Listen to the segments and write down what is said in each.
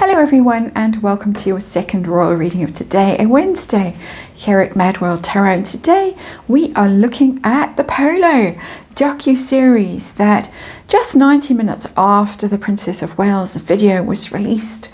Hello everyone, and welcome to your second royal reading of today, a Wednesday here at MadWorldTarot. And today we are looking at the Polo docu-series that just 90 minutes after the Princess of Wales video was released,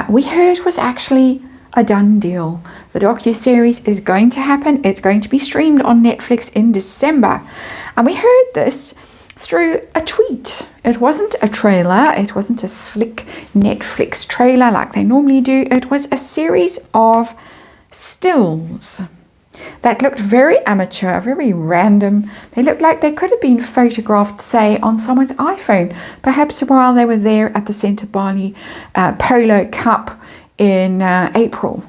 we heard was actually a done deal. The docu-series is going to happen. It's going to be streamed on Netflix in December. And we heard this through a tweet. It wasn't a trailer. It wasn't a slick Netflix trailer like they normally do. It was a series of stills that looked very amateur, very random. They looked like they could have been photographed, say, on someone's iPhone, perhaps while they were there at the Centre Bali Polo Cup in April.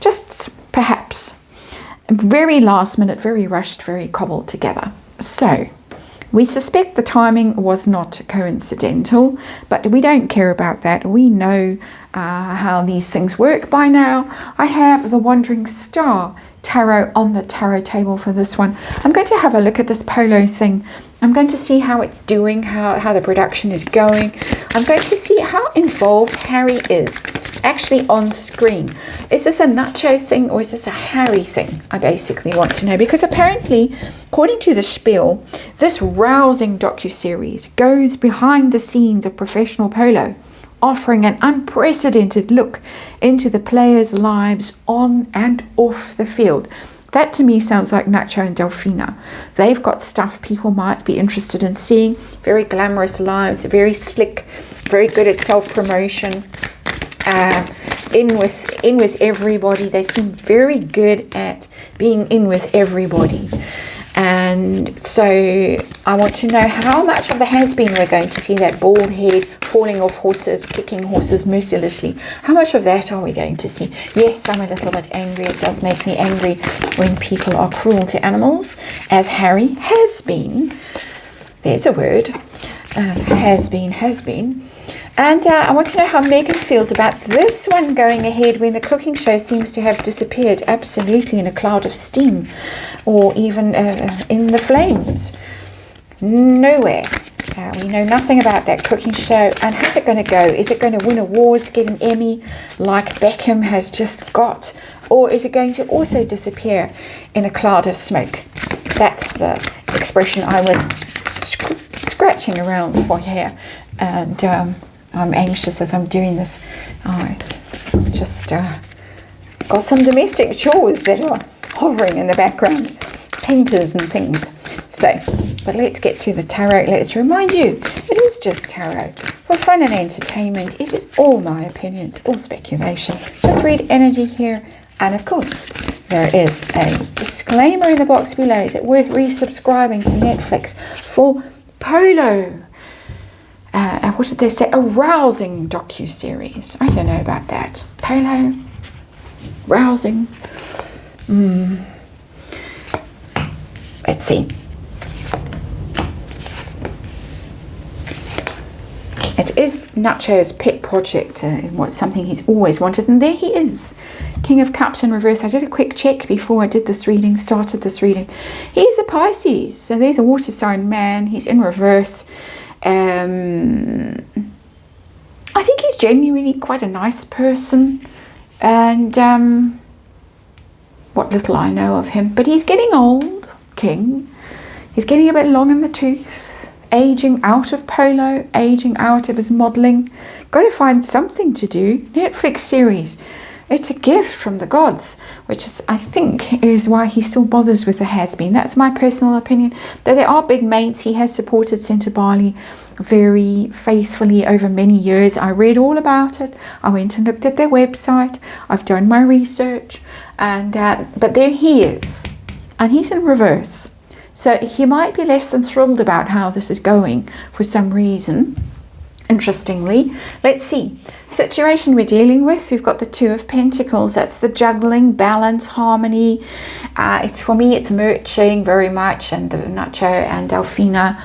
Just perhaps. Very last minute, very rushed, very cobbled together. So we suspect the timing was not coincidental, but we don't care about that. We know how these things work by now. I have the Wandering Star tarot on the tarot table for this one. I'm going to have a look at this Polo thing. I'm going to see how it's doing, how the production is going. I'm going to see how involved Harry is actually on screen. Is this a Nacho thing or is this a Harry thing? I basically want to know, because apparently, according to the spiel, this rousing docu-series goes behind the scenes of professional polo, offering an unprecedented look into the players' lives on and off the field. That to me sounds like Nacho and Delfina. They've got stuff people might be interested in seeing. Very glamorous lives, very slick, very good at self-promotion. In with everybody. They seem very good at being in with everybody. And so I want to know how much of the has-been we're going to see, that bald head, falling off horses, kicking horses mercilessly. How much of that are we going to see? Yes, I'm a little bit angry. It does make me angry when people are cruel to animals, as Harry has been. There's a word. Has been. And I want to know how Meghan feels about this one going ahead when the cooking show seems to have disappeared absolutely in a cloud of steam, or even in the flames. Nowhere. We know nothing about that cooking show. And how's it going to go? Is it going to win awards, get an Emmy like Beckham has just got? Or is it going to also disappear in a cloud of smoke? That's the expression I was scratching around for here. And I'm anxious as I'm doing this. I just got some domestic chores that are hovering in the background, painters and things. So, but let's get to the tarot. Let's remind you, it is just tarot for fun and entertainment. It is all my opinions, all speculation. Just read energy here. And of course, there is a disclaimer in the box below. Is it worth resubscribing to Netflix for Polo? What did they say? A rousing docu-series. I don't know about that. Polo? Rousing? Let's see. It is Nacho's pet project. Something he's always wanted. And there he is. King of Cups in reverse. I did a quick check before I did this reading, started this reading. He's a Pisces. So there's a water sign man. He's in reverse. I think he's genuinely quite a nice person, and what little I know of him, but he's getting old, King. He's getting a bit long in the tooth, aging out of polo, aging out of his modelling. Got to find something to do. Netflix series. It's a gift from the gods, which is, I think, is why he still bothers with the has-been. That's my personal opinion. Though there are big mates, he has supported Centre Bali very faithfully over many years. I read all about it. I went and looked at their website. I've done my research. And but there he is. And he's in reverse. So he might be less than thrilled about how this is going for some reason. Interestingly, let's see. Situation we're dealing with, we've got the Two of Pentacles. That's the juggling, balance, harmony. For me, it's merching very much. And the Nacho and Delfina,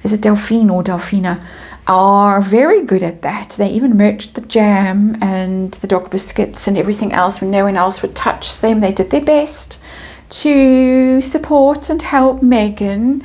is it Delphine or Delfina, are very good at that. They even merched the jam and the dog biscuits and everything else when no one else would touch them. They did their best to support and help Meghan.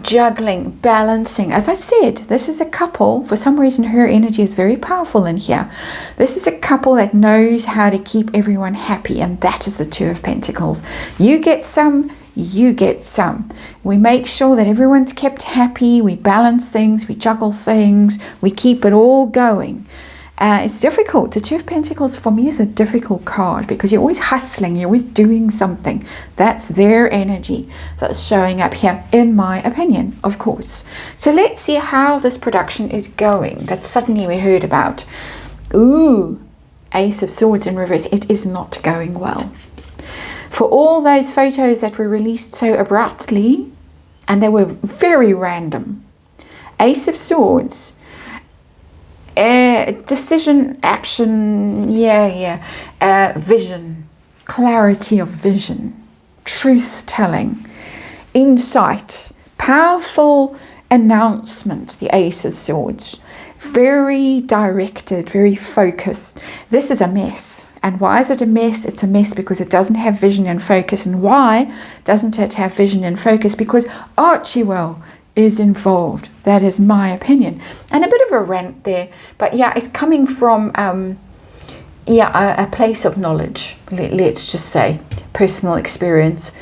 juggling, balancing. As I said, this is a couple, for some reason her energy is very powerful in here. This is a couple that knows how to keep everyone happy, and that is the Two of Pentacles. You get some, you get some. We make sure that everyone's kept happy, we balance things, we juggle things, we keep it all going. It's difficult. The Two of Pentacles for me is a difficult card because you're always hustling, you're always doing something. That's their energy that's showing up here, in my opinion, of course. So let's see how this production is going that suddenly we heard about. Ooh, Ace of Swords in reverse. It is not going well. For all those photos that were released so abruptly, and they were very random. Ace of Swords. Decision, action, vision, clarity of vision, truth-telling, insight, powerful announcement, the Ace of Swords. Very directed, very focused. This is a mess. And why is it a mess? It's a mess because it doesn't have vision and focus. And why doesn't it have vision and focus? Because Archewell is involved. That is my opinion. And a bit of a rant there, but yeah, it's coming from a place of knowledge, let's just say, personal experience,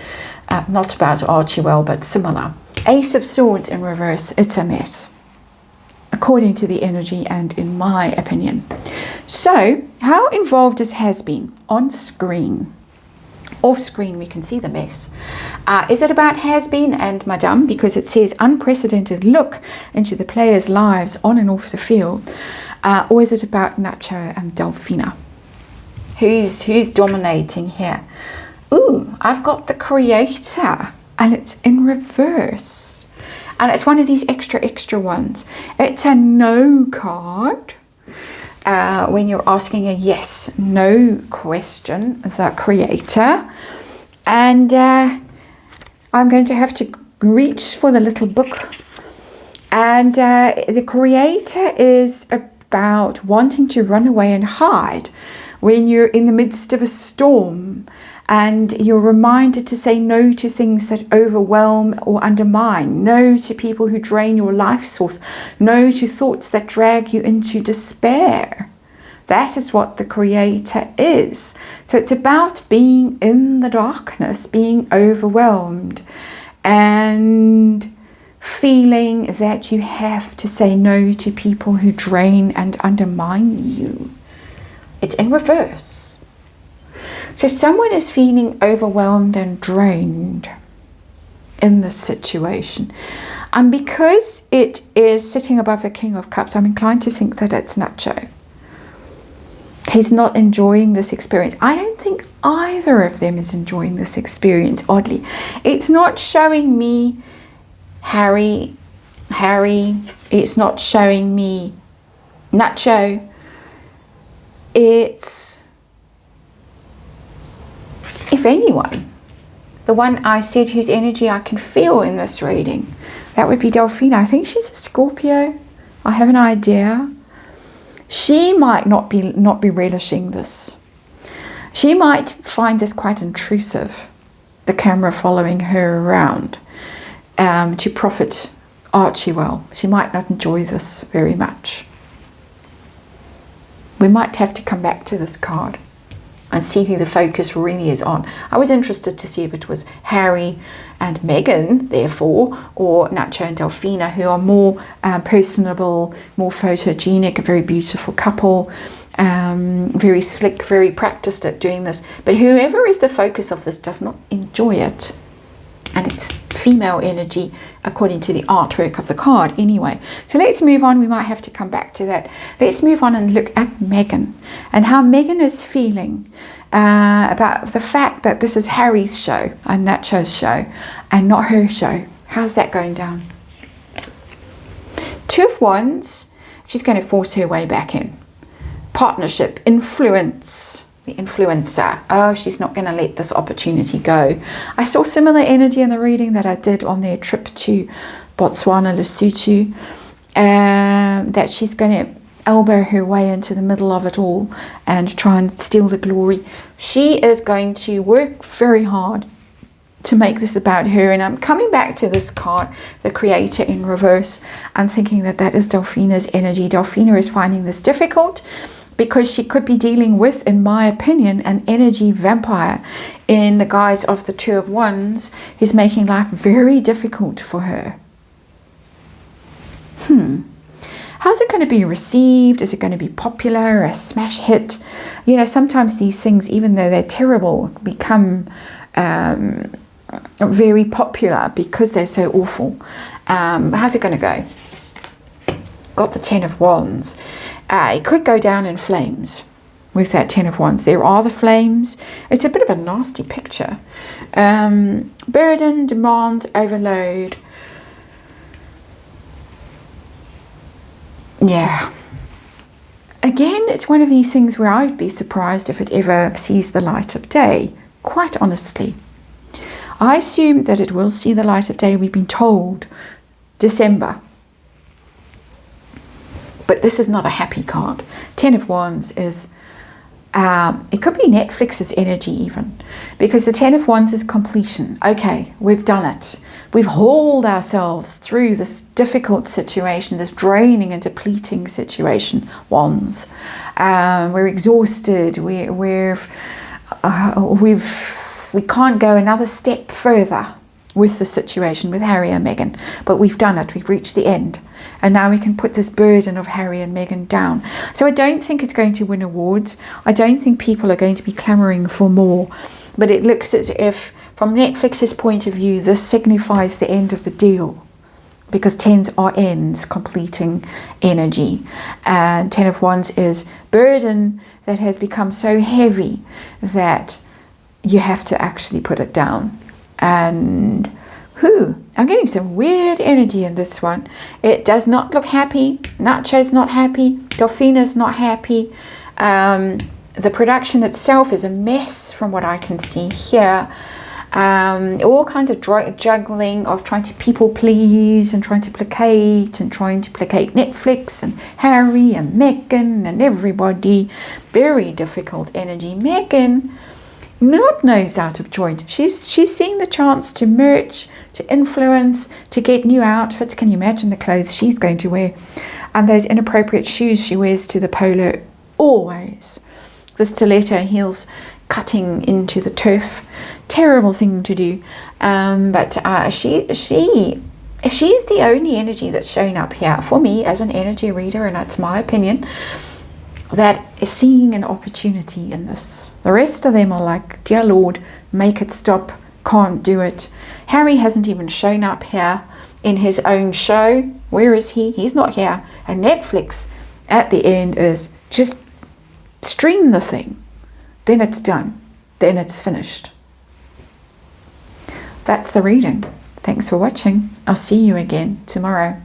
not about Archewell, but similar. Ace of Swords in reverse. It's a mess, according to the energy and in my opinion. So how involved has been on screen? Off screen we can see the mess. Is it about has been and Madame, because it says unprecedented look into the players' lives on and off the field, or is it about Nacho and Delfina? Who's dominating here? Ooh, I've got the Creator, and it's in reverse, and it's one of these extra ones. It's a no card. When you're asking a yes, no question, the Creator. And I'm going to have to reach for the little book. And the Creator is about wanting to run away and hide when you're in the midst of a storm. And you're reminded to say no to things that overwhelm or undermine. No to people who drain your life source. No to thoughts that drag you into despair. That is what the Creator is. So it's about being in the darkness, being overwhelmed, and feeling that you have to say no to people who drain and undermine you. It's in reverse. So someone is feeling overwhelmed and drained in this situation. And because it is sitting above the King of Cups, I'm inclined to think that it's Nacho. He's not enjoying this experience. I don't think either of them is enjoying this experience, oddly. It's not showing me Harry. It's not showing me Nacho. It's, if anyone, the one I said whose energy I can feel in this reading, that would be Delfina. I think she's a Scorpio. I have an idea. She might not be relishing this. She might find this quite intrusive, the camera following her around to profit Archewell. She might not enjoy this very much. We might have to come back to this card and see who the focus really is on. I was interested to see if it was Harry and Meghan, therefore, or Nacho and Delfina, who are more personable, more photogenic, a very beautiful couple, very slick, very practiced at doing this. But whoever is the focus of this does not enjoy it. And it's female energy, according to the artwork of the card anyway. So let's move on. We might have to come back to that. Let's move on and look at Meghan and how Meghan is feeling about the fact that this is Harry's show and Nacho's show and not her show. How's that going down? Two of Wands. She's going to force her way back in. Partnership, influence. The influencer. Oh, she's not going to let this opportunity go. I saw similar energy in the reading that I did on their trip to Botswana, Lesotho, that she's going to elbow her way into the middle of it all and try and steal the glory. She is going to work very hard to make this about her. And I'm coming back to this card, the Creator in reverse. I'm thinking that that is Delphina's energy. Delphina is finding this difficult because she could be dealing with, in my opinion, an energy vampire in the guise of the Two of Wands, who's making life very difficult for her. How's it going to be received? Is it going to be popular, a smash hit? You know, sometimes these things, even though they're terrible, become very popular because they're so awful. How's it going to go? Got the Ten of Wands. It could go down in flames with that Ten of Wands. There are the flames. It's a bit of a nasty picture. Burden, demands, overload. Yeah. Again, it's one of these things where I'd be surprised if it ever sees the light of day, quite honestly. I assume that it will see the light of day. We've been told December. But this is not a happy card. Ten of Wands is, it could be Netflix's energy even, because the Ten of Wands is completion. Okay, we've done it. We've hauled ourselves through this difficult situation, this draining and depleting situation. Wands. We're exhausted. We can't go another step further with the situation with Harry and Meghan, but we've done it. We've reached the end, and now we can put this burden of Harry and Meghan down. So I don't think it's going to win awards. I don't think people are going to be clamoring for more, but it looks as if, from Netflix's point of view, this signifies the end of the deal, because tens are ends, completing energy, and Ten of Wands is burden that has become so heavy that you have to actually put it down. And I'm getting some weird energy in this one. It does not look happy. Nacho's not happy. Delphina's not happy. The production itself is a mess from what I can see here. All kinds of juggling of trying to people please and trying to placate Netflix and Harry and Meghan and everybody. Very difficult energy. Meghan, not nose out of joint. She's seeing the chance to merch, to influence, to get new outfits. Can you imagine the clothes she's going to wear? And those inappropriate shoes she wears to the polo, always. The stiletto heels cutting into the turf. Terrible thing to do. But she's the only energy that's showing up here for me as an energy reader, and that's my opinion, that is seeing an opportunity in this. The rest of them are like, dear Lord, make it stop, can't do it. Harry hasn't even shown up here in his own show. Where is he? He's not here. And Netflix at the end is just stream the thing. Then it's done. Then it's finished. That's the reading. Thanks for watching. I'll see you again tomorrow.